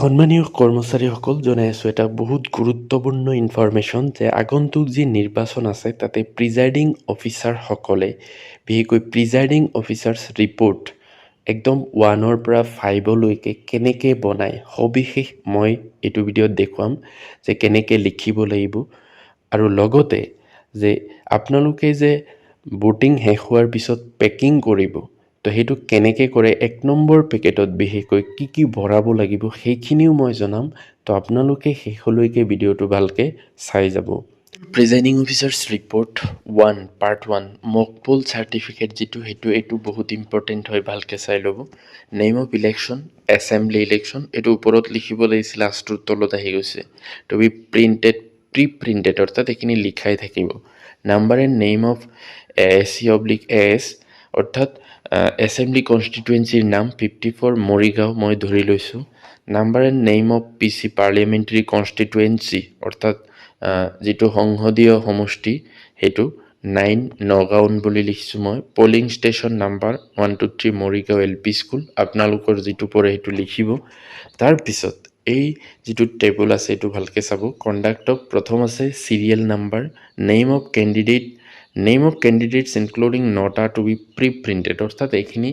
সন্মানীয় কৰ্মচাৰীসকল, জনাই আছোঁ এটা বহুত গুৰুত্বপূৰ্ণ ইনফৰমেশ্যন যে আগন্তুক যি নিৰ্বাচন আছে তাতে প্ৰিজাইডিং অফিচাৰসকলে বিশেষকৈ প্ৰিজাইডিং অফিচাৰ্ছ ৰিপৰ্ট একদম 1ৰ পৰা 5লৈকে কেনেকৈ বনায় সবিশেষ মই এইটো ভিডিঅ'ত দেখুৱাম যে কেনেকৈ লিখিব লাগিব আৰু লগতে যে আপোনালোকে যে ভোটিং শেষ হোৱাৰ পিছত পেকিং কৰিব তো সেইটো কেনেকৈ কৰে 1 নম্বৰ পেকেটত বিশেষকৈ কি ভৰাব লাগিব সেইখিনিও মই জনাম। তো আপোনালোকে শেষলৈকে ভিডিঅ'টো ভালকৈ চাই যাব। Presiding officers report 1 part 1 mock poll certificate যিটো এইটো বহুত ইম্পৰ্টেণ্ট হয়, ভালকৈ চাই ল'ব। Name of election, assembly election, এইটো ওপৰত লিখিব লাগিছিল, লাষ্টটোৰ তলত আহি গৈছে। টু বি প্ৰিণ্টেড, প্ৰিণ্টেড অৰ্থাৎ এইখিনি লিখাই থাকিব। Number and name of ASC/AS অৰ্থাৎ এছেম্বলি কনষ্টিটুৱেঞ্চিৰ নাম 54 মৰিগাঁও মই ধৰি লৈছোঁ। Number and name of PC parliamentary constituency অৰ্থাৎ যিটো সংসদীয় সমষ্টি সেইটো 9 নগাঁও বুলি লিখিছোঁ মই। Polling station number 1 2 3 Morigaon LP school, আপোনালোকৰ যিটো পৰে সেইটো লিখিব। তাৰপিছত এই যিটো টেবুল আছে এইটো ভালকৈ চাব। কণ্ডাক্টক প্ৰথম আছে serial number, name of candidates including নটা টু বি প্ৰিণ্টেড অৰ্থাৎ এইখিনি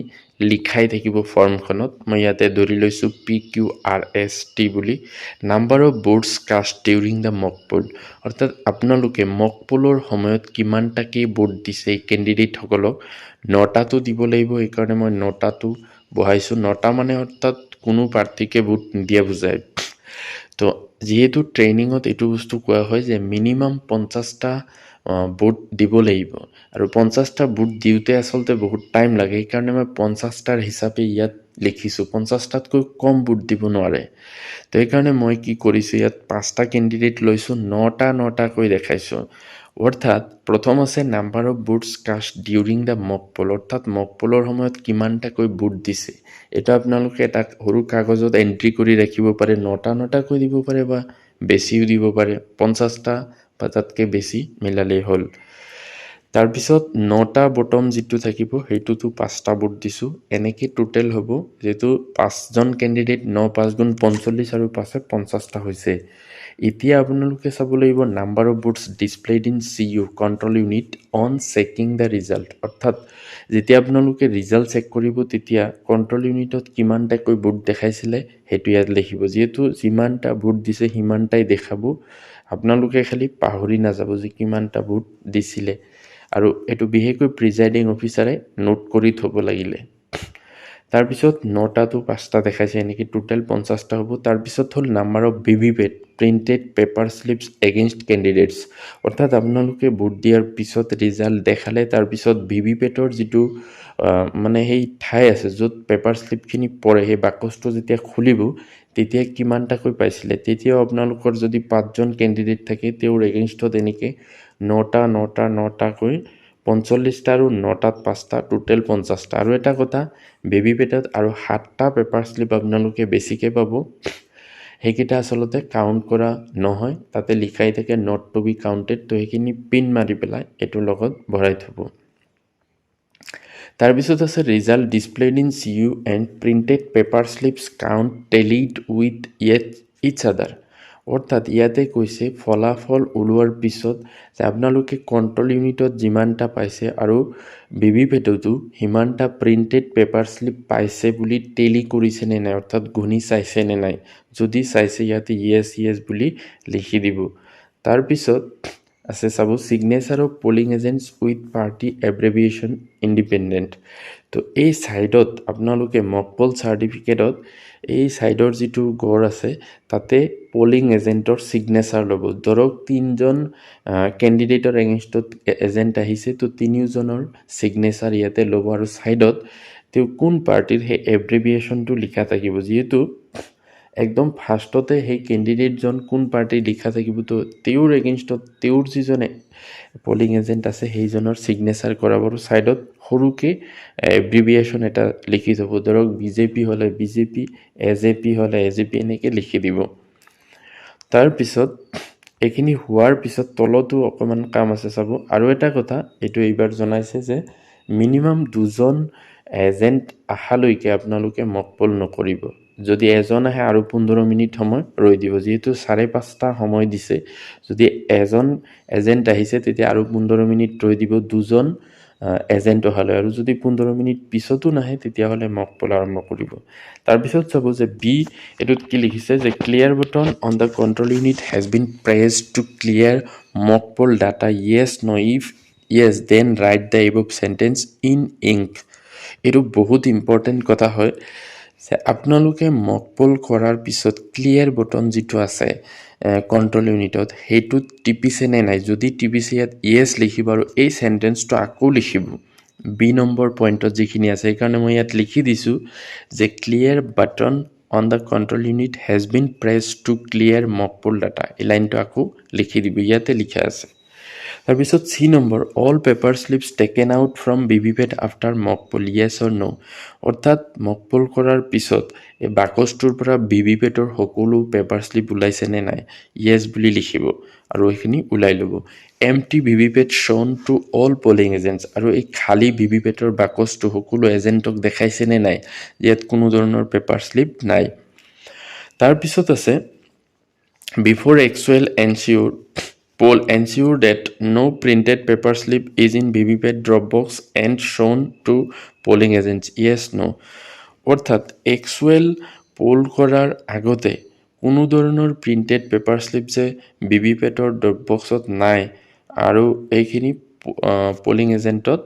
লিখাই থাকিব ফৰ্মখনত। মই ইয়াতে ধৰি লৈছোঁ PQRST বুলি। Number of votes cast during the mock poll অৰ্থাৎ আপোনালোকে মক পোলৰ সময়ত কিমানটাকে ভোট দিছে কেণ্ডিডেটসকলক, 9টাটো দিব লাগিব, সেইকাৰণে মই 9টাটো বহাইছোঁ। 9টা মানে অৰ্থাৎ কোনো প্ৰাৰ্থীকে ভোট নিদিয়া বুজায়। তো যিহেতু ট্ৰেইনিঙত এইটো বস্তু কোৱা হয় যে মিনিমাম 50টা ভোট দিব লাগিব আৰু 50টা ভোট দিওঁতে আচলতে বহুত টাইম লাগে, সেইকাৰণে মই 50টাৰ হিচাপে ইয়াত লিখিছোঁ। 50টাতকৈ কম ভোট দিব নোৱাৰে। তো সেইকাৰণে মই কি কৰিছোঁ, ইয়াত 5টা কেণ্ডিডেট লৈছোঁ, 9টাকৈ দেখাইছোঁ। অৰ্থাৎ প্ৰথম আছে number of votes cast during the mock poll অৰ্থাৎ মক পোলৰ সময়ত কিমানটাকৈ ভোট দিছে। এইটো আপোনালোকে এটা সৰু কাগজত এণ্ট্ৰি কৰি ৰাখিব পাৰে। 9টাকৈ দিব পাৰে বা বেছিও দিব পাৰে, 50টা বা তাতকৈ বেছি মিলালেই হ'ল। তাৰপিছত 9টা বটম যিটো থাকিব সেইটোতো 5টা ভোট দিছোঁ। এনেকৈ টোটেল হ'ব, যিহেতু 5জন কেণ্ডিডেট 9 5 গুণ 45 আৰু 5 50টা হৈছে। এতিয়া আপোনালোকে চাব লাগিব number of votes displayed in CU control unit on checking the result অৰ্থাৎ যেতিয়া আপোনালোকে ৰিজাল্ট চেক কৰিব তেতিয়া কণ্ট্ৰল ইউনিটত কিমানটাকৈ ভোট দেখাইছিলে সেইটো ইয়াত লিখিব। যিহেতু যিমানটা ভোট দিছে সিমানটাই দেখাব, আপোনালোকে খালি পাহৰি নাযাব যে কিমানটা ভোট দিছিলে। আৰু এইটো বিশেষকৈ প্ৰিজাইডিং অফিচাৰে নোট কৰি থ'ব লাগিলে। তাৰপিছত 9টাটো 5টা দেখাইছে, এনেকৈ টোটেল 50টা হ'ব। তাৰপিছত হ'ল number of VVPAT printed paper slips against candidates অৰ্থাৎ আপোনালোকে ভোট দিয়াৰ পিছত ৰিজাল্ট দেখালে তাৰপিছত VVPATৰ যিটো মানে সেই ঠাই আছে য'ত পেপাৰ শ্লিপখিনি পৰে, সেই বাকচটো যেতিয়া খুলিব তেতিয়া কিমানটাকৈ পাইছিলে। তেতিয়াও আপোনালোকৰ যদি 5জন কেণ্ডিডেট থাকে তেওঁৰ এগেইনষ্টত এনেকৈ 9টাকৈ 45টা আৰু 9টাত 5টা টোটেল 50টা। আৰু এটা কথা, VVPATত আৰু 7টা পেপাৰ শ্লিপ আপোনালোকে বেছিকৈ পাব, সেইকেইটা আচলতে কাউণ্ট কৰা নহয়, তাতে লিখাই থাকে নট টু বি কাউণ্টেড। তো সেইখিনি পিন মাৰি পেলাই এইটোৰ লগত ভৰাই থ'ব। তাৰপিছত আছে result displayed in CU and printed paper slips count tallied with its other অৰ্থাৎ ইয়াতে কৈছে ফলাফল ওলোৱাৰ পিছত যে আপোনালোকে কণ্ট্ৰল ইউনিটত যিমানটা পাইছে আৰু VVPATতো সিমানটা প্ৰিণ্টেড পেপাৰ শ্লিপ পাইছে বুলি টেলি কৰিছে নে নাই অৰ্থাৎ গুণি চাইছে নে নাই। যদি চাইছে ইয়াতে yes বুলি লিখি দিব। তাৰপিছত আছে চাব signature of polling agents with party abbreviation independent. তো এই ছাইডত আপোনালোকে মক পোল চাৰ্টিফিকেটত এই ছাইডৰ যিটো গড় আছে তাতে পলিং এজেণ্টৰ ছিগনেচাৰ ল'ব। ধৰক 3জন কেণ্ডিডেটৰ এগেইনষ্টত এজেণ্ট আহিছে, তো 3জনৰ ছিগনেচাৰ ইয়াতে ল'ব আৰু ছাইডত তেওঁ কোন পাৰ্টিৰ সেই এব্ৰেভিয়েশ্যনটো লিখা থাকিব। যিহেতু একদম ফাৰ্ষ্টতে সেই কেণ্ডিডেটজন কোন পাৰ্টিৰ লিখা থাকিব, তো তেওঁৰ এগেইনষ্টত তেওঁৰ যিজন পলিং এজেণ্ট আছে সেইজনৰ ছিগনেচাৰ কৰাব আৰু ছাইডত সৰুকৈ এব্ৰিভিয়েশ্যন এটা লিখি থ'ব। ধৰক BJP হ'লে BJP, AJP হ'লে AJP, এনেকৈ লিখি দিব। তাৰপিছত এইখিনি হোৱাৰ পিছত তলতো অকণমান কাম আছে চাব। আৰু এটা কথা এইটো এইবাৰ জনাইছে যে মিনিমাম 2জন এজেণ্ট অহালৈকে আপোনালোকে মক পোল নকৰিব। যদি এজন আহে আৰু 15 মিনিট সময় ৰৈ দিব যিহেতু 5:30 সময় দিছে যদি এজন এজেণ্ট আহিছে তেতিয়া আৰু 15 মিনিট ৰৈ দিব দুজন এজেণ্ট অহালৈ আৰু যদি 15 মিনিট পিছতো নাহে তেতিয়াহ'লে মক পল আৰম্ভ কৰিব তাৰপিছত চাব যে বি এইটোত কি লিখিছে যে clear button on the control unit has been press to clear mock poll data yes no if yes then write the above sentence in ink এইটো বহুত ইম্পৰ্টেণ্ট কথা হয় যে আপোনালোকে মক পল কৰাৰ পিছত ক্লিয়াৰ বটন যিটো আছে কণ্ট্ৰল ইউনিটত সেইটোত টিপিছে নে নাই যদি টিপিছে ইয়াত য়েছ লিখিব আৰু এই চেণ্টেন্সটো আকৌ লিখিব বি নম্বৰ পইণ্টত যিখিনি আছে সেইকাৰণে মই ইয়াত লিখি দিছোঁ যে clear button on the control unit has been press to clear mock poll data এই লাইনটো আকৌ লিখি দিব ইয়াতে লিখা আছে তাৰপিছত C number all paper slips taken out from VVPAT after mock poll yes or no' অৰ্থাৎ মক পল কৰাৰ পিছত এই বাকচটোৰ পৰা ভিভিপেটৰ সকলো পেপাৰ শ্লিপ ওলাইছে নে নাই য়েছ বুলি লিখিব আৰু এইখিনি ওলাই ল'ব এমটি ভিভিপেট shown to all polling agents আৰু এই খালী ভিভিপেটৰ বাকচটো সকলো এজেণ্টক দেখাইছে নে নাই ইয়াত কোনো ধৰণৰ পেপাৰ শ্লিপ নাই তাৰপিছত আছে before actual ensure poll ensure that no printed paper slip is in VVPAT Dropbox and shown to polling agents. Yes, no. অৰ্থাৎ এক্সুৱেল পোল কৰাৰ আগতে কোনো ধৰণৰ প্ৰিণ্টেড পেপাৰ শ্লিপ যে ভিভিপেটৰ ড্ৰপবক্সত নাই আৰু এইখিনি পলিং এজেণ্টত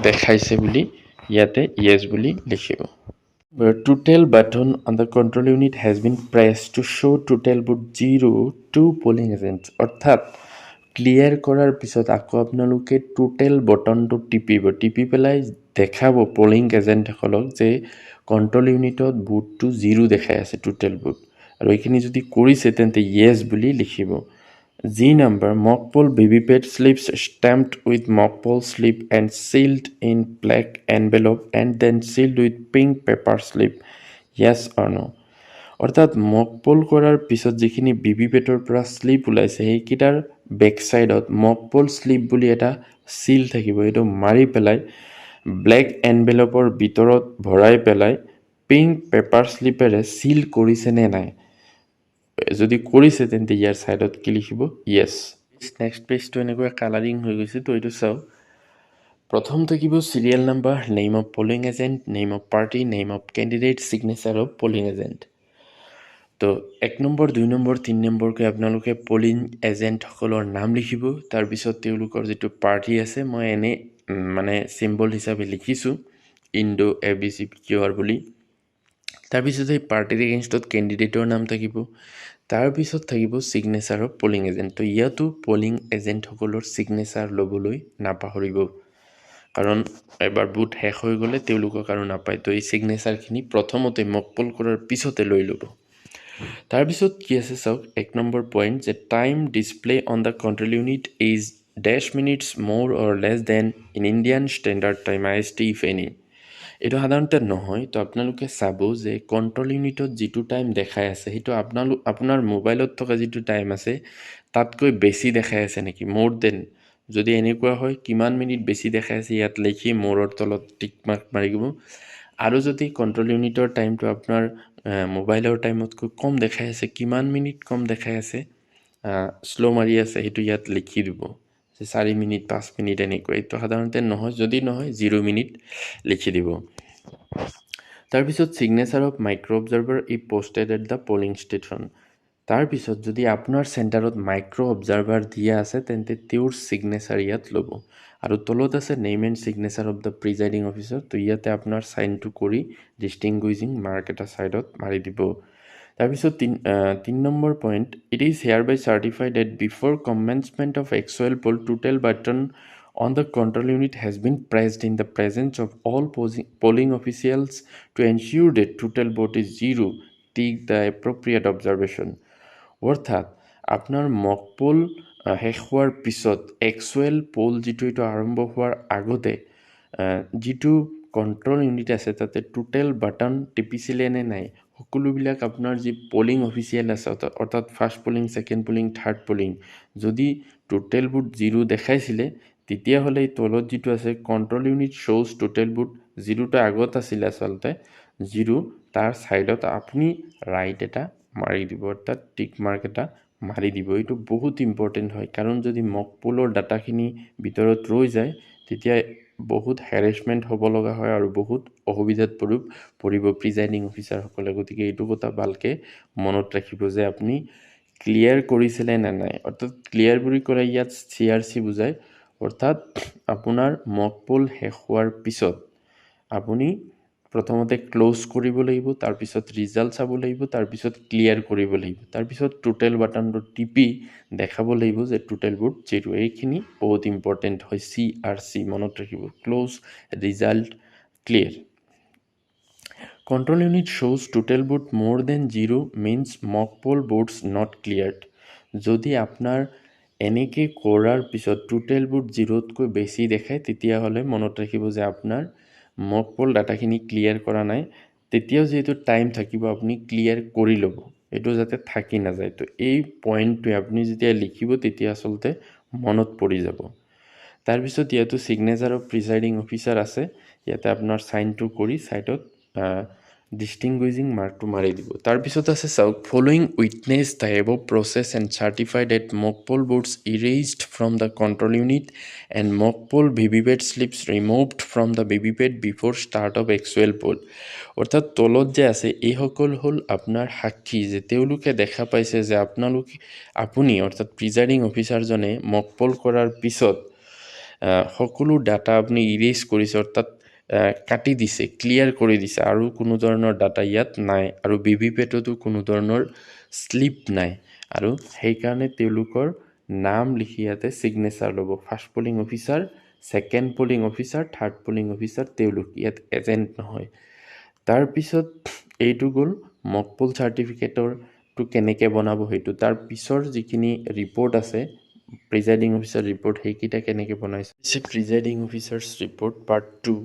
দেখাইছে বুলি ইয়াতে য়েছ বুলি লিখিব Total button on the control unit has been pressed to show total vote 0 to polling agents. অৰ্থাৎ ক্লিয়াৰ কৰাৰ পিছত আকৌ আপোনালোকে টোটেল বটনটো টিপি পেলাই দেখাব পলিং এজেণ্টসকলক যে কণ্ট্ৰল ইউনিটত ভোটটো 0 দেখাই আছে টোটেল ভোট আৰু এইখিনি যদি কৰিছে তেন্তে য়েছ বুলি লিখিব G number mock poll VVPAT slips stamped with mock poll slip and sealed in black envelope and then sealed with pink paper slip. Yes or no? অৰ্থাৎ মক পোল কৰাৰ পিছত যিখিনি ভিভিপেটৰ পৰা শ্লিপ ওলাইছে সেইকেইটাৰ বেক চাইডত মক পোল শ্লিপ বুলি এটা চিল থাকিব এইটো মাৰি পেলাই ব্লেক এনভেলপৰ ভিতৰত ভৰাই পেলাই পিংক পেপাৰ শ্লিপেৰে চিল কৰিছে নে নাই যদি কৰিছে তেন্তে ইয়াৰ সাইডত কি লিখিব ইয়েস নেক্সট পেজটো এনেকৈ কালাৰিং হৈ গৈছে তো এইটো চাও প্ৰথম থাকিব serial number name of polling agent name of party name of candidate signature of polling agent তো 1 নম্বৰ 2 নম্বৰ 3 নম্বৰকৈ আপোনালোকে পোলিং এজেন্ট সকলৰ নাম লিখিব তাৰ পিছত তেওঁলোকৰ যেটো পাৰ্টি আছে মই এনে মানে সিম্বল হিচাপে লিখিছো ইন্ডো এবিসি কিউআৰ বুলি তাৰ পিছত এই পাৰ্টিৰ এগেইনষ্টত ক্যান্ডিডেটৰ নাম থাকিব তাৰ পিছত থাকিব সিগনেচাৰ অফ পোলিং এজেন্ট তো ইয়াতো পোলিং এজেন্ট সকলৰ সিগনেচাৰ লবলৈ নাপাহৰিব কাৰণ এবাৰ বুট শেষ হৈ গলে তেওঁলোকক আৰু নাপায় তো এই সিগনেচাৰখিনি প্ৰথমতে মক পোল কৰাৰ পিছতে লৈ ল'ব তাৰ পিছত কি আছে চাওক 1 নম্বৰ পইণ্ট যে time display on the control unit is dash minutes more or less than in Indian standard time IST if any এটা সাধাৰণতে নহয় তো আপোনালোকে চাব যে কন্ট্ৰোল ইউনিটত যেটো টাইম দেখাই আছে হেটো আপোনাৰ মোবাইলত থকা যেটো টাইম আছে তাতকৈ বেছি দেখাই আছে নেকি মোর দেন যদি এনেকুৱা হয় কিমান মিনিট বেছি দেখাই আছে ইয়াত লিখি মোৰৰ তলত টিক মাৰ্ক মাৰিব আৰু যদি কন্ট্ৰোল ইউনিটৰ টাইমটো আপোনাৰ মোবাইলৰ টাইমতকৈ কম দেখাই আছে কিমান মিনিট কম দেখাই আছে স্লো মাৰি আছে হেটো ইয়াত লিখি দিব যে 4 মিনিট 5 মিনিট এনেকৈ তো সাধাৰণতে নহয় যদি নহয় 0 মিনিট লিখি দিব তাৰ পিছত signature of micro observer if posted at the polling station তাৰ পিছত যদি আপোনাৰ চেণ্টাৰত মাইক্ৰো অবজাৰ্ভাৰ দিয়া আছে তেন্তে তেওঁৰ সিগনেচাৰ ইয়াত ল'ব আৰু তলত আছে name and signature of the presiding officer তো ইয়াতে আপোনাৰ সাইনটো কৰি ডিস্টিংগুইজিং মাৰ্ক এটা সাইডত মাৰি দিব তাৰ পিছত 3 number point it is hereby বাই চাৰ্টিফাইড that before commencement of actual poll total button on the control unit has been pressed in the presence of all polling officials to ensure that total vote is 0 take the appropriate observation অৰ্থাৎ আপোনাৰ mock poll শেষ হোৱাৰ পিছত actual pole যেটো এটা আৰম্ভ হোৱাৰ আগতে যেটো কন্ট্ৰোল ইউনিট আছে তাতে টোটেল বাটন টিপিছিলে নে নাই সকলোবিলাক আপোনাৰ যি পোলিং অফিচিয়েল আছে অৰ্থাৎ first polling second polling third polling যদি টোটেল ভোট 0 দেখাইছিলে তেতিয়া হলে তলত যেটো আছে control unit shows total vote 0 টা আগত আছিল আসলতে 0 তাৰ ছাইডত আপুনি ৰাইট এটা মাৰি দিব, অৰ্থাৎ টিক মাৰ্ক এটা মাৰি দিব। এইটো বহুত ইম্পৰ্টেণ্ট হয়, কাৰণ যদি মক পোলৰ ডাটাখিনি ভিতৰত ৰৈ যায় তেতিয়া বহুত হেৰেছমেণ্ট হ'ব লগা হয় আৰু বহুত অসুবিধাত পৰিব প্ৰিজাইডিং অফিচাৰসকলে। গতিকে এইটো কথা ভালকৈ মনত ৰাখিব যে আপুনি ক্লিয়াৰ কৰিছিলে নে নাই। অৰ্থাৎ ক্লিয়াৰ বুলি ক'লে ইয়াত CRC বুজায়, অৰ্থাৎ আপোনাৰ মক পোল শেষ হোৱাৰ পিছত আপুনি প্ৰথমতে ক্ল'জ কৰিব লাগিব, তাৰপিছত ৰিজাল্ট চাব লাগিব, তাৰপিছত ক্লিয়াৰ কৰিব লাগিব, তাৰপিছত টোটেল বাটনটো টিপি দেখাব লাগিব যে টোটেল ভোট 0। এইখিনি বহুত ইম্পৰ্টেণ্ট হয়, CRC মনত ৰাখিব, close, result, clear. Control unit shows total vote more than 0 means mock poll votes not cleared. যদি আপোনাৰ এনেকৈ কৰাৰ পিছত টোটেল ভোট 0তকৈ বেছি দেখায় তেতিয়াহ'লে মনত ৰাখিব যে আপোনাৰ মক পোল ডাটাখিনি ক্লিয়াৰ কৰা নাই। তেতিয়াও যিহেতু টাইম থাকিব আপুনি ক্লিয়াৰ কৰি ল'ব, এইটো যাতে থাকি নাযায়। তো এই পইণ্টটোৱে আপুনি যেতিয়া লিখিব তেতিয়া আচলতে মনত পৰি যাব। তাৰপিছত ইয়াতো ছিগনেচাৰ অফ প্ৰিজাইডিং অফিচাৰ আছে, ইয়াতে আপোনাৰ চাইনটো কৰি ছাইডত ডিষ্টিংগুইজিং মাৰ্কটো মাৰি দিব। তাৰপিছত আছে চাওক, following witness the above process and certify that mock poll votes erased from the control unit and mock poll VVPAT slips removed from the VVPAT before start of actual poll. অৰ্থাৎ তলত যে আছে এইসকল হ'ল আপোনাৰ সাক্ষী, যে তেওঁলোকে দেখা পাইছে যে আপুনি অৰ্থাৎ প্ৰিজাইডিং অফিচাৰজনে মক পোল কৰাৰ পিছত সকলো ডাটা আপুনি ইৰেজ কৰিছে, অৰ্থাৎ কাটি দিছে, ক্লিয়াৰ কৰি দিছে, আৰু কোনো ধৰণৰ ডাটা ইয়াত নাই, আৰু ভিভিপেটতো কোনো ধৰণৰ শ্লিপ নাই, আৰু সেইকাৰণে তেওঁলোকৰ নাম লিখি ইয়াতে ছিগনেচাৰ ল'ব। First polling officer, second polling officer, third polling officer, তেওঁলোক ইয়াত এজেণ্ট নহয়। তাৰপিছত এইটো গ'ল মক পোল চাৰ্টিফিকেটৰটো কেনেকৈ বনাব সেইটো। তাৰ পিছৰ যিখিনি ৰিপৰ্ট আছে প্ৰিজাইডিং অফিচাৰ ৰিপৰ্ট, সেইকেইটা কেনেকৈ বনাইছে প্ৰিজাইডিং অফিচাৰ্ছ ৰিপৰ্ট পাৰ্ট 2।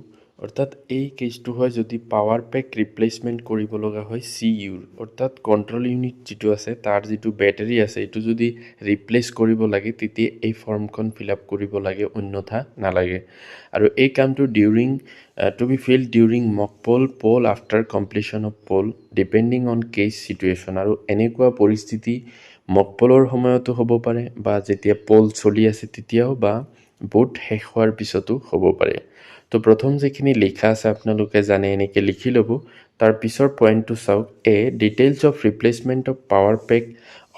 অৰ্থাৎ এই কেছটো হয় যদি পাৱাৰ পেক ৰিপ্লেচমেণ্ট কৰিব লগা হয় CUৰ, অৰ্থাৎ কণ্ট্ৰল ইউনিট যিটো আছে তাৰ যিটো বেটাৰী আছে এইটো যদি ৰিপ্লেচ কৰিব লাগে তেতিয়া এই ফৰ্মখন ফিল আপ কৰিব লাগে, অন্যথা নালাগে। আৰু এই কামটো to be filled during mock poll after completion of poll depending on case situation. আৰু এনেকুৱা পৰিস্থিতি মক পোলৰ সময়তো হ'ব পাৰে, বা যেতিয়া পোল চলি আছে তেতিয়াও, বা ভোট শেষ হোৱাৰ পিছতো হ'ব পাৰে। তো প্ৰথম যিখিনি লিখা আছে আপোনালোকে জানে, এনেকৈ লিখি ল'ব। তাৰ পিছৰ পইণ্টটো চাওক, details of replacement of power pack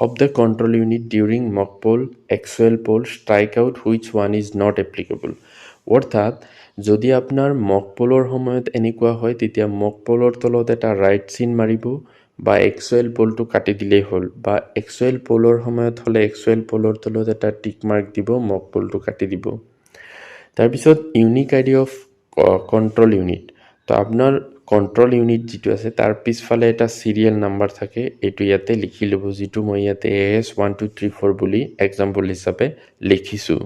of the control unit during mock poll, actual poll, strike out which one is not applicable. অৰ্থাৎ যদি আপোনাৰ মক পোলৰ সময়ত এনেকুৱা হয় তেতিয়া মক পোলৰ তলত এটা ৰাইট চিন মাৰিব, বা একচুৱেল পোলটো কাটি দিলেই হ'ল, বা একচুৱেল পোলৰ সময়ত হ'লে একচুৱেল পোলৰ তলত এটা টিক মাৰ্ক দিব, মক পোলটো কাটি দিব। তাৰপিছত unique ID of control unit. তো আপোনাৰ কণ্ট্ৰল ইউনিট যিটো আছে তাৰ পিছফালে এটা চিৰিয়েল নাম্বাৰ থাকে, এইটো ইয়াতে লিখি ল'ব, যিটো মই ইয়াতে AS1234 বুলি এক্সাম্পল হিচাপে লিখিছোঁ।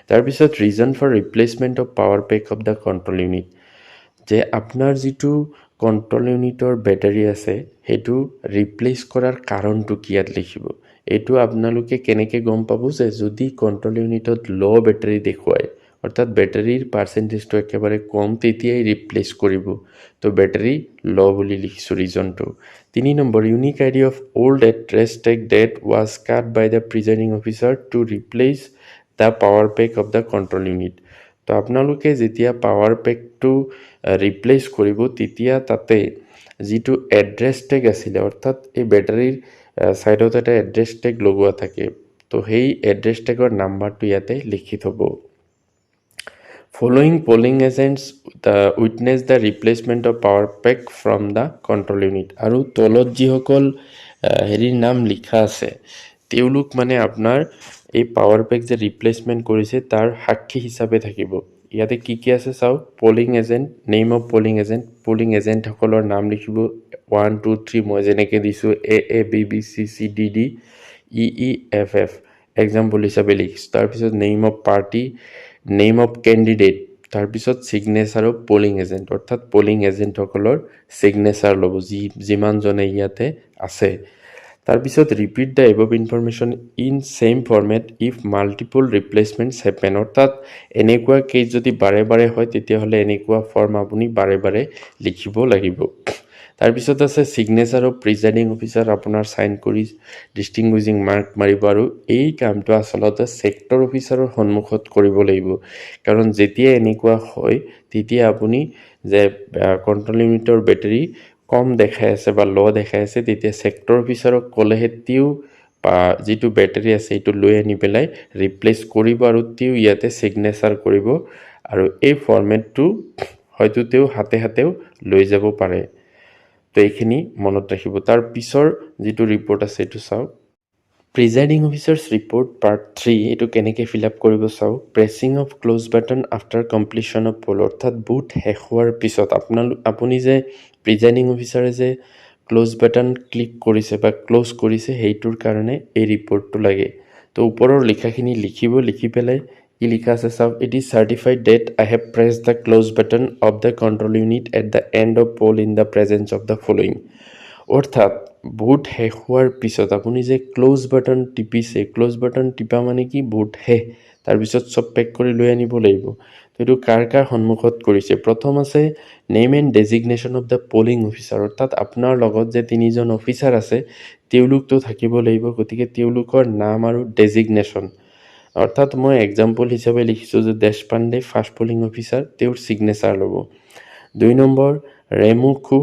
তাৰপিছত reason for replacement of power pack of the control unit, যে আপোনাৰ যিটো কণ্ট্ৰল ইউনিটৰ বেটাৰী আছে সেইটো ৰিপ্লেচ কৰাৰ কাৰণটো কি ইয়াত লিখিব। এইটো আপোনালোকে কেনেকৈ গম পাব যে যদি কণ্ট্ৰল ইউনিটত ল' বেটাৰী দেখুৱায়, অৰ্থাৎ বেটাৰীৰ পাৰ্চেণ্টেজটো একেবাৰে কম, তেতিয়াই ৰিপ্লেচ কৰিব। তো বেটাৰী ল' বুলি লিখিছোঁ ৰিজনটো। 3 number, unique ID of old address tag that was cut by the presiding officer to replace the power pack of the control unit. তো আপোনালোকে যেতিয়া পাৱাৰ পেকটো ৰিপ্লেচ কৰিব তেতিয়া তাতে যিটো এড্ৰেছ টেগ আছিলে, অৰ্থাৎ এই বেটাৰীৰ ছাইডত এটা এড্ৰেছ টেগ লগোৱা থাকে, তো সেই এড্ৰেছ টেগৰ নাম্বাৰটো ইয়াতে লিখি থ'ব। Following polling agents witness the replacement of power pack from the control unit. আৰু তলত যিসকল নাম লিখা আছে তেওঁলোক মানে আপোনাৰ এই পাৱাৰ পেক যে ৰিপ্লেচমেণ্ট কৰিছে তাৰ সাক্ষী হিচাপে থাকিব। ইয়াতে কি কি আছে চাওক, polling agent, name of polling এজেণ্টসকলৰ নাম লিখিব 1 2 3, মই যেনেকৈ দিছোঁ AABBCCDDEEFF এক্সাম্পল হিচাপে লিখিছোঁ। তাৰপিছত name of party, name of candidate, তাৰপিছত ছিগনেচাৰ অফ পলিং এজেণ্ট, অৰ্থাৎ পলিং এজেণ্টসকলৰ ছিগনেচাৰ ল'ব যিমানজনে ইয়াতে আছে। তাৰপিছত repeat the above information in same format if multiple replacements happen, অৰ্থাৎ এনেকুৱা কেছ যদি বাৰে বাৰে হয় তেতিয়াহ'লে এনেকুৱা ফৰ্ম আপুনি বাৰে বাৰে লিখিব লাগিব। তাৰপিছত আছে ছিগনেচাৰ অফ প্ৰিজাইডিং অফিচাৰ, আপোনাৰ চাইন কৰি ডিষ্টিংগুইজিং মাৰ্ক মাৰিব। আৰু এই কামটো আচলতে ছেক্টৰ অফিচাৰৰ সন্মুখত কৰিব লাগিব, কাৰণ যেতিয়া এনেকুৱা হয় তেতিয়া আপুনি যে কণ্ট্ৰল ইউনিটৰ বেটাৰী কম দেখাই আছে বা ল' দেখাই আছে, তেতিয়া ছেক্টৰ অফিচাৰক ক'লেহে তেওঁ যিটো বেটাৰী আছে সেইটো লৈ আনি পেলাই ৰিপ্লেচ কৰিব আৰু তেওঁ ইয়াতে ছিগনেচাৰ কৰিব, আৰু এই ফৰ্মেটটো হয়তো তেওঁ হাতেও লৈ যাব পাৰে। তো এইখিনি মনত ৰাখিব। তাৰ পিছৰ যিটো ৰিপৰ্ট আছে এইটো চাওক, প্ৰিজাইডিং অফিচাৰ্ছ ৰিপৰ্ট পাৰ্ট 3। এইটো কেনেকৈ ফিল আপ কৰিব চাওক। Pressing of close button after completion of poll, অৰ্থাৎ বুট শেষ হোৱাৰ পিছত আপুনি যে প্ৰিজাইডিং অফিচাৰে যে ক্ল'জ বাটন ক্লিক কৰিছে বা ক্ল'জ কৰিছে, সেইটোৰ কাৰণে এই ৰিপৰ্টটো লাগে। তো ওপৰৰ লিখাখিনি লিখিব, লিখি পেলাই কি লিখা আছে চাওক, it is certified that I have press the close button of the control unit at the end of poll in the presence of the following. অৰ্থাৎ বুট শেষ হোৱাৰ পিছত আপুনি যে ক্ল'জ বাটন টিপিছে, ক্ল'জ বাটন টিপা মানে কি, বুট শেষ, তাৰপিছত চব পেক কৰি লৈ আনিব লাগিব। এইটো কাৰ সন্মুখত কৰিছে? প্ৰথম আছে name and designation of the polling officer, অৰ্থাৎ আপোনাৰ লগত যে 3জন অফিচাৰ আছে তেওঁলোকতো থাকিব লাগিব, গতিকে তেওঁলোকৰ নাম আৰু ডেজিগনেশ্যন। অৰ্থাৎ মই এক্সাম্পল হিচাপে লিখিছোঁ যে দেশপাণ্ডে ফাৰ্ষ্ট পলিং অফিচাৰ, তেওঁৰ ছিগনেচাৰ ল'ব। 2 নম্বৰ ৰেমুখু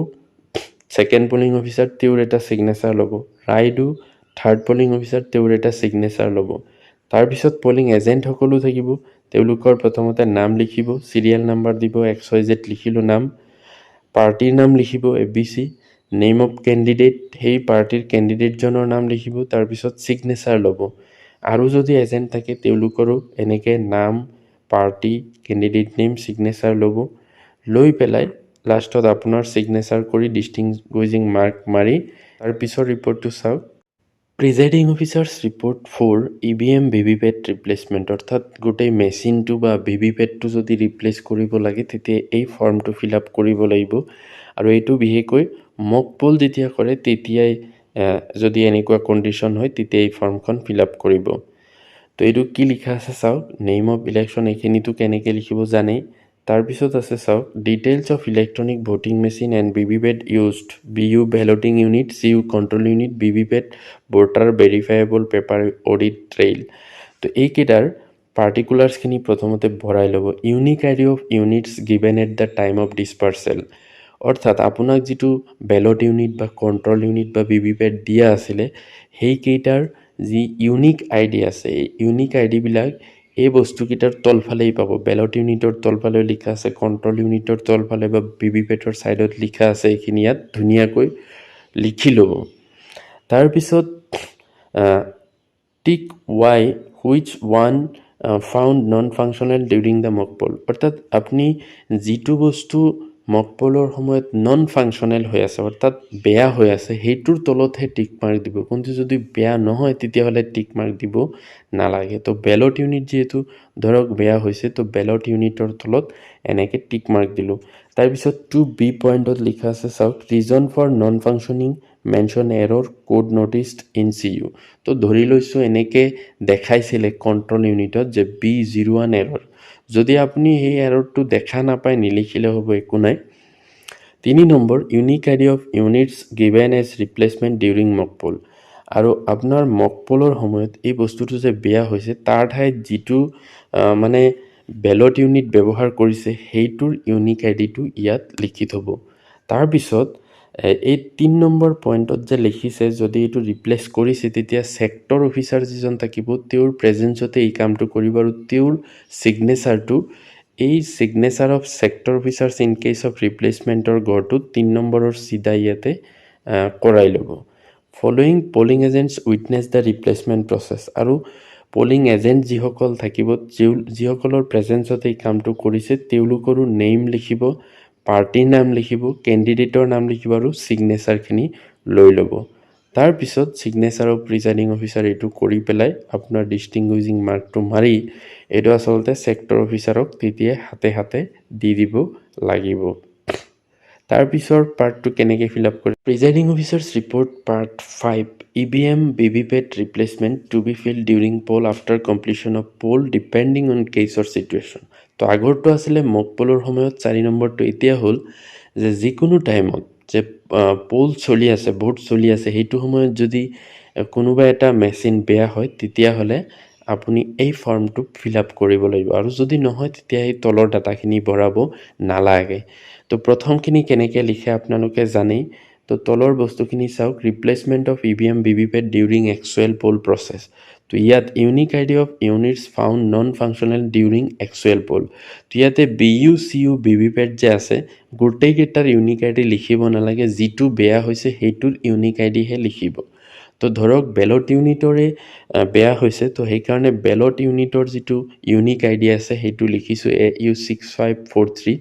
ছেকেণ্ড পলিং অফিচাৰ, তেওঁৰ এটা ছিগনেচাৰ ল'ব। ৰাইডু থাৰ্ড পলিং অফিচাৰ, তেওঁৰ এটা ছিগনেচাৰ ল'ব। তাৰপিছত পলিং এজেণ্টসকলো থাকিব, তেওঁলোকৰ প্ৰথমতে নাম লিখিব, চিৰিয়েল নাম্বাৰ দিব, XYZ লিখিলোঁ নাম, পাৰ্টিৰ নাম লিখিব ABC, নেম অফ কেণ্ডিডেট, সেই পাৰ্টিৰ কেণ্ডিডেটজনৰ নাম লিখিব, তাৰপিছত ছিগনেচাৰ ল'ব। আৰু যদি এজেণ্ট থাকে তেওঁলোকৰো এনেকৈ নাম, পাৰ্টি, কেণ্ডিডেট নেম, ছিগনেচাৰ ল'ব। লৈ পেলাই লাষ্টত আপোনাৰ ছিগনেচাৰ কৰি ডিষ্টিংগুইজিং মাৰ্ক মাৰি তাৰপিছৰ ৰিপৰ্টটো চাওক। Presiding officers report 4, EVM VVPAT replacement, অৰ্থাৎ গোটেই মেচিনটো বা VVPATটো যদি ৰিপ্লেচ কৰিব লাগে তেতিয়া এই ফৰ্মটো ফিল আপ কৰিব লাগিব। আৰু এইটো বিশেষকৈ মক পোল যেতিয়া কৰে তেতিয়াই যদি এনেকুৱা কণ্ডিশ্যন হয় তেতিয়া এই ফৰ্মখন ফিল আপ কৰিব। তো এইটো কি লিখা আছে চাওক, নেম অফ ইলেকশ্যন, এইখিনিতো কেনেকৈ লিখিব জানেই। তাৰপিছত আছে চাওক, details of electronic voting machine and VVPAT used, BU balloting unit, CU control unit, VVPAT voter verifiable paper audit trail. তো এইকেইটাৰ পাৰ্টিকুলাৰ্ছখিনি প্ৰথমতে ভৰাই ল'ব। Unique ID of units given at the time of dispersal, অৰ্থাৎ আপোনাক যিটো বেলট ইউনিট বা কণ্ট্ৰল ইউনিট বা VVPAT দিয়া আছিলে সেইকেইটাৰ যি ইউনিক আইডি আছে, এই ইউনিক আইডিবিলাক এই বস্তুকেইটাৰ তলফালেই পাব। বেলট ইউনিটৰ তলফালে লিখা আছে, কণ্ট্ৰল ইউনিটৰ তলফালে বা VVPATৰ ছাইডত লিখা আছে, এইখিনি ইয়াত ধুনীয়াকৈ লিখি ল'ব। তাৰপিছত টিক Y which one found non functional during the mock poll, অৰ্থাৎ আপুনি যিটো বস্তু মক পোলৰ সময়ত নন ফাংচনেল হৈ আছে, অৰ্থাৎ বেয়া হৈ আছে, সেইটোৰ তলতহে টিক মাৰ্ক দিব। কিন্তু যদি বেয়া নহয় তেতিয়াহ'লে টিক মাৰ্ক দিব নালাগে। তো বেলট ইউনিট যিহেতু ধৰক বেয়া হৈছে, তো বেলট ইউনিটৰ তলত এনেকৈ টিক মাৰ্ক দিলোঁ। তাৰপিছত 2B পইণ্টত লিখা আছে চাওক, reason for non functioning mention error code noticed in CU। তো ধৰি লৈছোঁ এনেকৈ দেখাইছিলে কণ্ট্ৰল ইউনিটত যে B01 এৰৰ। যদি আপুনি সেই এৰৰটো দেখা নাপায় নিলিখিলে হ'ব, একো নাই। 3 number unique ID of units given as replacement during mock poll, আৰু আপোনাৰ মক পোলৰ সময়ত এই বস্তুটো যে বেয়া হৈছে তাৰ ঠাইত যিটো মানে বেলট ইউনিট ব্যৱহাৰ কৰিছে সেইটোৰ ইউনিক আইডিটো ইয়াত লিখি থ'ব। তাৰপিছত এই 3 নম্বৰ পইণ্টত যে লিখিছে যদি এইটো ৰিপ্লেচ কৰিছে তেতিয়া ছেক্টৰ অফিচাৰ যিজন থাকিব তেওঁৰ প্ৰেজেঞ্চতে এই কামটো কৰিব, আৰু তেওঁৰ ছিগনেচাৰটো এই signature of sector officers in case of ৰিপ্লেচমেণ্টৰ গড়টোত 3 নম্বৰৰ চিধা ইয়াতে কৰাই ল'ব। Following polling agents witness the replacement process, আৰু পলিং এজেণ্ট যিসকল থাকিব যিসকলৰ প্ৰেজেঞ্চতে এই কামটো কৰিছে তেওঁলোকৰো নেইম লিখিব, পাৰ্টিৰ নাম লিখিব, কেণ্ডিডেটৰ নাম লিখিব আৰু ছিগনেচাৰখিনি লৈ ল'ব। তাৰপিছত ছিগনেচাৰ অফ প্ৰিজাইডিং অফিচাৰ এইটো কৰি পেলাই আপোনাৰ ডিষ্টিংগুইজিং মাৰ্কটো মাৰি এইটো আচলতে ছেক্টৰ অফিচাৰক তেতিয়াই হাতে দি দিব লাগিব। তাৰপিছৰ পাৰ্টটো কেনেকৈ ফিল আপ কৰে, presiding officers report part 5, EVM VVPAT replacement to be filled during poll after completion of poll depending on কেছৰ ছিটুৱেশ্যন। তো আগৰটো আছিলে মক পোলৰ সময়ত, 4 নম্বৰটো এতিয়া হ'ল যে যিকোনো টাইমত যে পোল চলি আছে, বোৰ্ড চলি আছে, সেইটো সময়ত যদি কোনোবা এটা মেচিন বেয়া হয় তেতিয়াহ'লে আপুনি এই ফৰ্মটো ফিল আপ কৰিব লাগিব, আৰু যদি নহয় তেতিয়া এই তলৰ ডাটাখিনি ভৰাব নালাগে। তো প্ৰথমখিনি কেনেকৈ লিখে আপোনালোকে জানেই। তো তলৰ বস্তুখিনি চাওক, replacement of EVM VVPAT during actual poll process. তো ইয়াত unique ID of units found non functional during actual poll. তো ইয়াতে BU CU VVPAT যে আছে, গোটেইকেইটাৰ ইউনিক আইডি লিখিব নালাগে, যিটো বেয়া হৈছে সেইটোৰ ইউনিক আইডিহে লিখিব। তো ধৰক বেলট ইউনিটৰে বেয়া হৈছে, তো সেইকাৰণে বেলট ইউনিটৰ যিটো ইউনিক আইডি আছে সেইটো লিখিছোঁ AU6543।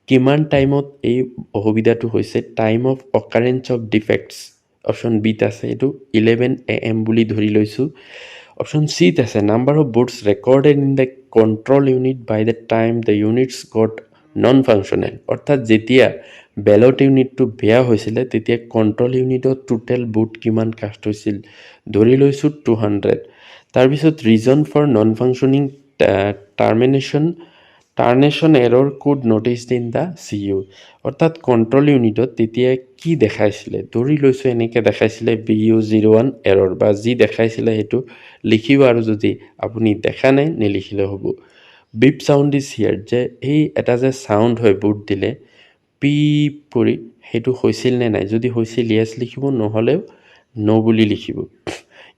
কিমান টাইমত এই অসুবিধাটো হৈছে, time of occurrence of defects option বিত আছে, এইটো 11 AM বুলি ধৰি লৈছোঁ। অপশ্যন চিত আছে number of votes recorded in the control unit by the time the units got non functional. অৰ্থাৎ যেতিয়া বেলট ইউনিটটো বেয়া হৈছিলে তেতিয়া কণ্ট্ৰল ইউনিটত টোটেল বুট কিমান কাষ্ট হৈছিল, ধৰি লৈছোঁ 200। তাৰপিছত reason for non functioning termination error code noticed in the CU। অৰ্থাৎ কণ্ট্ৰল ইউনিটত তেতিয়া কি দেখাইছিলে, ধৰি লৈছোঁ এনেকৈ দেখাইছিলে BU01 এৰৰ, বা যি দেখাইছিলে সেইটো লিখিব, আৰু যদি আপুনি দেখা নাই নিলিখিলে হ'ব। বিপ চাউণ্ড ইজ হিয়াৰ, যে এই এটা যে চাউণ্ড হয় বুট দিলে পিপ কৰি, সেইটো হৈছিল নে নাই, যদি হৈছিল য়েছ লিখিব, নহ'লেও ন' বুলি লিখিব।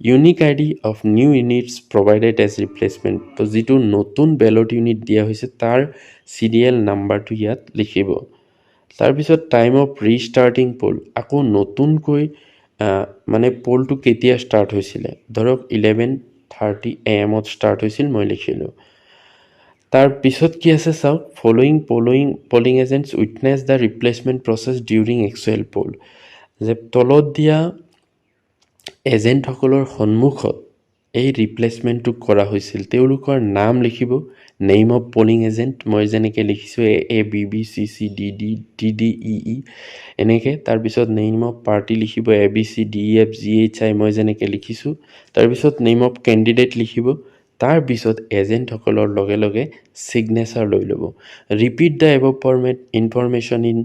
Unique ID of new units provided as replacement, তো যিটো নতুন বেলট ইউনিট দিয়া হৈছে তাৰ চিৰিয়েল নাম্বাৰটো ইয়াত লিখিব। তাৰপিছত টাইম অফ ৰিষ্টাৰ্টিং পোল, আকৌ নতুনকৈ মানে পলটো কেতিয়া ষ্টাৰ্ট হৈছিলে, ধৰক 11:30 AM ষ্টাৰ্ট হৈছিল, মই লিখিলোঁ। তাৰপিছত কি আছে চাওক, polling agents witness the replacement process during actual poll, যে তলত দিয়া এজেণ্টসকলৰ সন্মুখত এই ৰিপ্লেচমেণ্টটো কৰা হৈছিল, তেওঁলোকৰ নাম লিখিব, নেইম অফ পলিং এজেণ্ট, মই যেনেকৈ লিখিছোঁ ABCCDDEE এনেকৈ। তাৰপিছত নেইম অফ পাৰ্টি লিখিব ABCDEFGHI, মই যেনেকৈ লিখিছোঁ। তাৰপিছত নেইম অফ কেণ্ডিডেট লিখিব। তাৰপিছত এজেণ্টসকলৰ লগে লগে ছিগনেচাৰ লৈ ল'ব। Repeat the above information in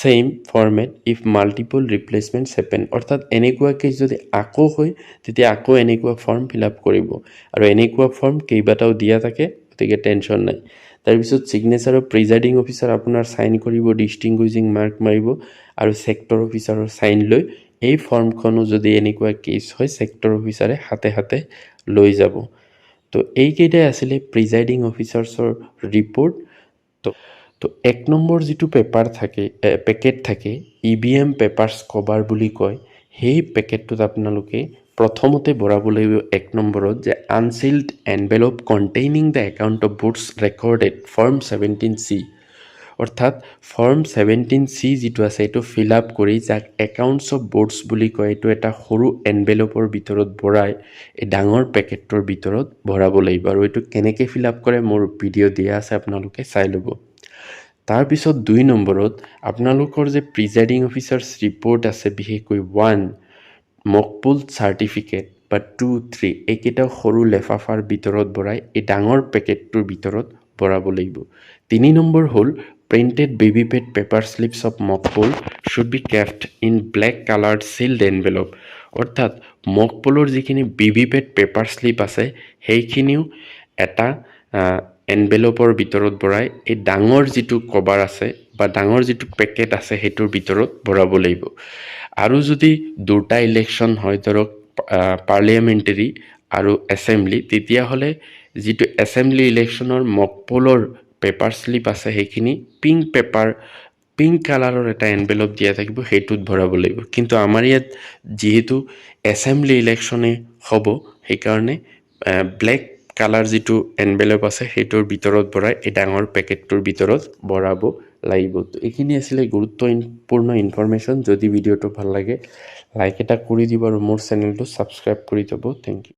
same format if multiple replacements happen. অৰ্থাৎ এনেকুৱাকৈ যদি আকৌ হয় তেতিয়া আকৌ এনেকুৱা ফৰ্ম ফিল আপ কৰিব, আৰু এনেকুৱা ফৰ্ম কেইবাটাও দিয়া থাকে, গতিকে টেনশ্যন নাই। তাৰপিছত ছিগনেচাৰ অফ প্ৰিজাইডিং অফিচাৰ আপোনাৰ চাইন কৰিব, ডিষ্টিংগুইজিং মাৰ্ক মাৰিব, আৰু ছেক্টৰ অফিচাৰৰ চাইন লৈ এই ফৰ্মখনো যদি এনেকুৱা কেছ হয় ছেক্টৰ অফিচাৰে হাতে হাতে লৈ যাব। তো এইকেইটাই আছিলে প্ৰিজাইডিং অফিচাৰ্ছৰ ৰিপৰ্ট। তো 1 নম্বৰ যিটো পেকেট থাকে EVM পেপাৰ্ছ কভাৰ বুলি কয়, সেই পেকেটটোত আপোনালোকে প্ৰথমতে ভৰাব লাগিব 1 নম্বৰত, যে unsealed envelope containing the account of votes recorded form 17C। অৰ্থাৎ ফৰ্ম 17C যিটো আছে এইটো ফিল আপ কৰি, যাক একাউণ্টছ অফ বুটছ বুলি কয়, এইটো এটা সৰু এনভেলপৰ ভিতৰত ভৰাই এই ডাঙৰ পেকেটটোৰ ভিতৰত ভৰাব লাগিব, আৰু এইটো কেনেকৈ ফিল আপ কৰে মোৰ ভিডিঅ' দিয়া আছে, আপোনালোকে চাই ল'ব। তাৰপিছত 2 নম্বৰত আপোনালোকৰ যে প্ৰিজাইডিং অফিচাৰ্ছ ৰিপৰ্ট আছে, বিশেষকৈ 1 মকপোল চাৰ্টিফিকেট বা 2, 3 এইকেইটাও সৰু লেফাফাৰ ভিতৰত ভৰাই এই ডাঙৰ পেকেটটোৰ ভিতৰত ভৰাব লাগিব। 3 নম্বৰ হ'ল printed VVPAT paper slips of mock poll should be kept in black coloured sealed envelope. অৰ্থাৎ মকপোলৰ যিখিনি VVPAT পেপাৰ স্লিপ আছে সেইখিনিও এটা এনভেলপৰ ভিতৰত ভৰাই এই ডাঙৰ যিটো কভাৰ আছে বা ডাঙৰ যিটো পেকেট আছে সেইটোৰ ভিতৰত ভৰাব লাগিব। আৰু যদি দুটা ইলেকশ্যন হয়, ধৰক পাৰ্লিয়ামেণ্টেৰী আৰু এছেম্বলি, তেতিয়াহ'লে যিটো এছেম্বলি ইলেকশ্যনৰ মকপোলৰ পেপাৰ স্লিপ আছে সেইখিনি পিংক কালাৰৰ এটা এনভেলপ দিয়া থাকিব, সেইটোত ভৰাব লাগিব। কিন্তু আমাৰ ইয়াত যিহেতু এছেম্বলি ইলেকশ্যনে হ'ব, সেইকাৰণে ব্লেক কালাৰ যিটো এনভেলপ আছে সেইটোৰ ভিতৰত ভৰাই এই ডাঙৰ পেকেটটোৰ ভিতৰত ভৰাব লাগিব। তো এইখিনি আছিলে গুৰুত্বপূৰ্ণ ইনফৰমেশ্যন। যদি ভিডিঅ'টো ভাল লাগে লাইক এটা কৰি দিব, আৰু মোৰ চেনেলটো ছাবস্ক্ৰাইব কৰি থ'ব। Thank U.